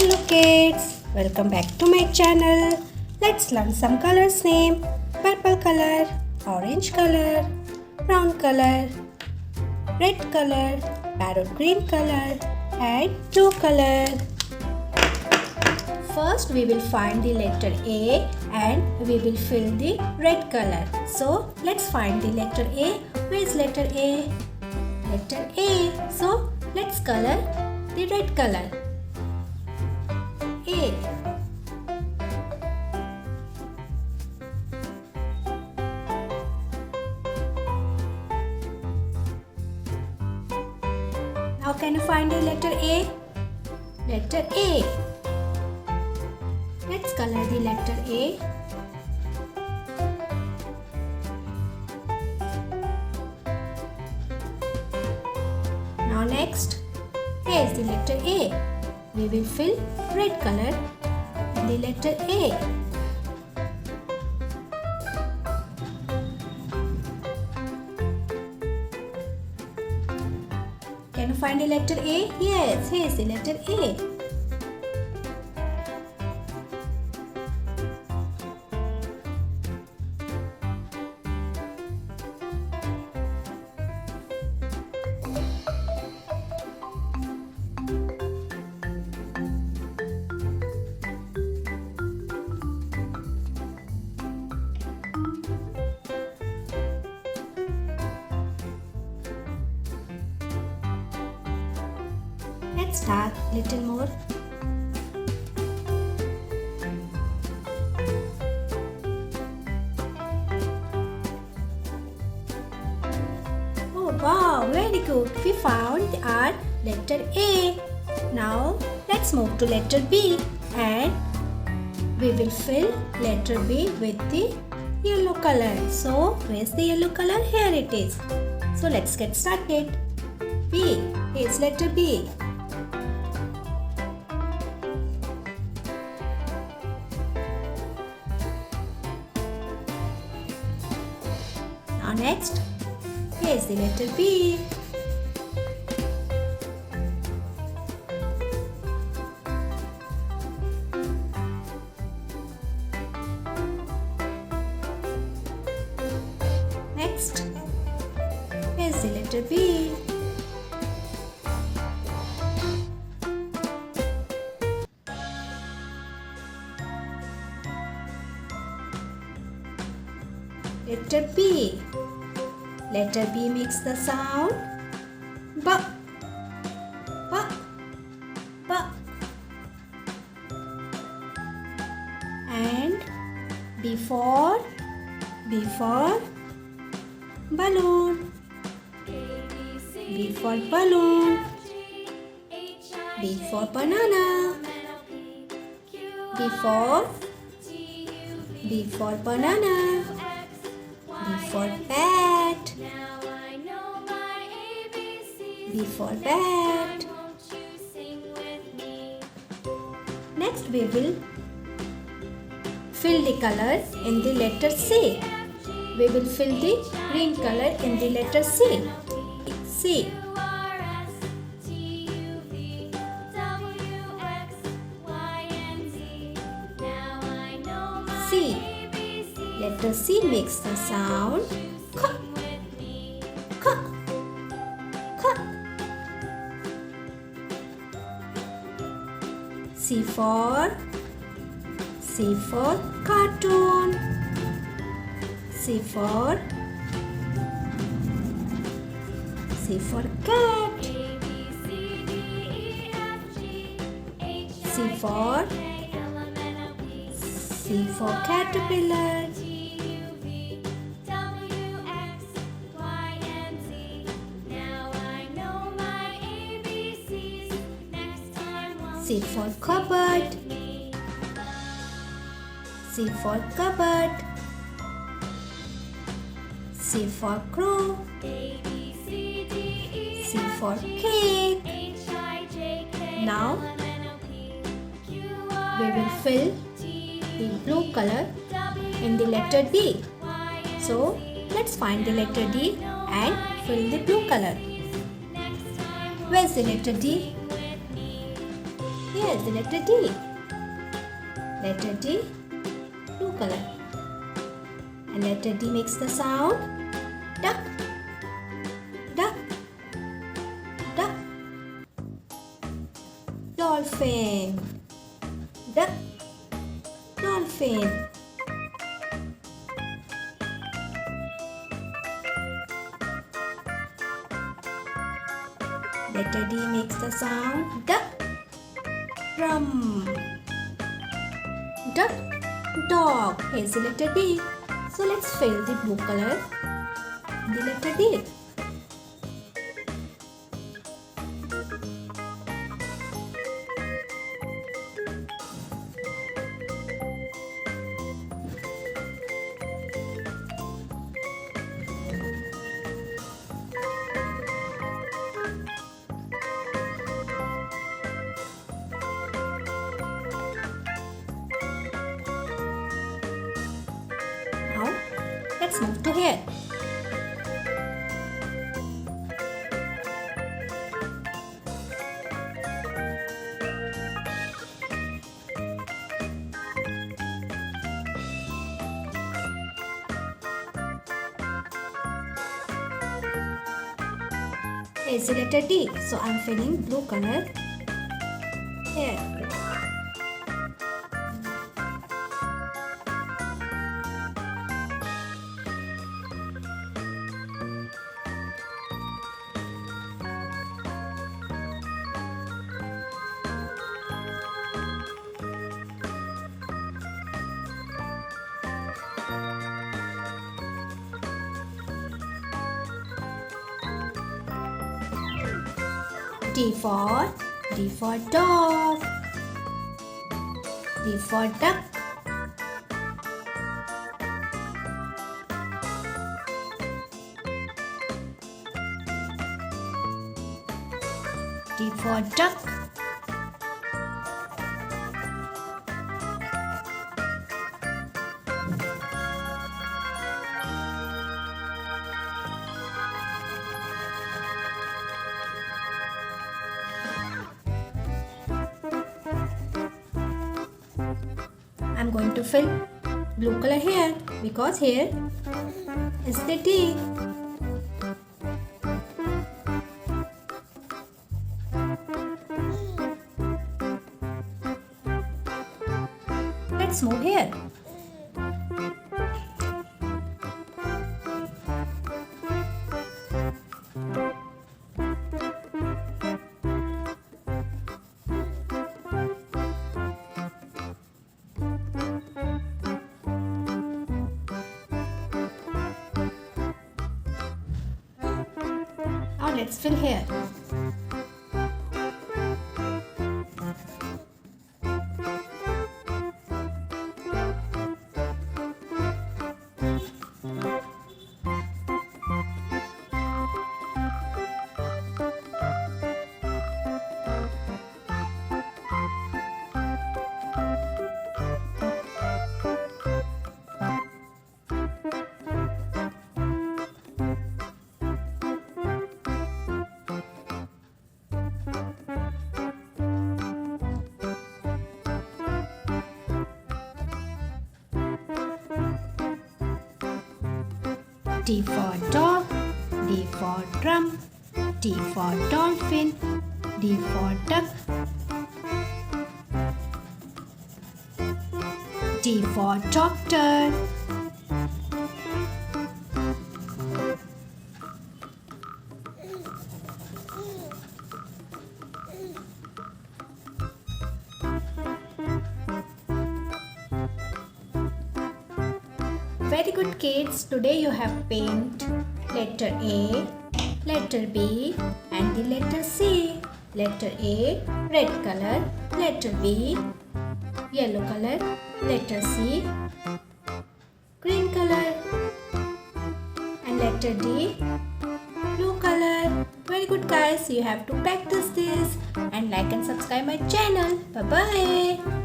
Hello kids, welcome back to my channel. Let's learn some colors name. Purple color, orange color, brown color, red color, parrot green color and blue color. First we will find the letter A and we will fill the red color. So let's find the letter A. Where is letter A? Letter A. So let's color the red color. A. Now can you find the letter A? Letter A. Let's color the letter A. Now next, here is the letter A. We will fill red color in the letter A. Can you find the letter A? Yes, here is the letter A. Let's start little more. Oh wow, very good. We found our letter A. Now let's move to letter B and we will fill letter B with the yellow color. So where's the yellow color? Here it is. So let's get started. B. Here's letter B. Now next, here is the letter B. Next, here is the letter B. Letter B. Letter B makes the sound B. B. B. And B for balloon. B for balloon. B for banana. B for banana. B for bat. B for bat. Next we will fill the color in the letter C. We will fill the green color in the letter C. C. C. Letter C makes the sound K. K. K. C for cartoon. C for cat. C for caterpillar. C for cupboard. C for cupboard. C for crow. C for cake. Now we will fill the blue color in the letter D. So let's find the letter D and fill the blue color. Where's the letter D? here is the letter D. Letter D, blue color. And letter D makes the sound duck, duck, duck. Dolphin, duck, dolphin. Letter D makes the sound duck, drum, duck, dog. Here's the letter D. So let's fill the blue color in the letter D. Let's move to here. Here's the letter D. So I'm filling blue color here. D for dog. D for duck. D for duck. I'm going to fill blue color here because here is the D. Let's move here. Now let's fill here. D for dog, D for drum, D for dolphin, D for duck, D for doctor, Very good kids, today you have paint letter A, letter B and the letter C. Letter A, red color, letter B, yellow color, letter C, green color and letter D, blue color. Very good guys, you have to practice this and like and subscribe my channel. Bye bye.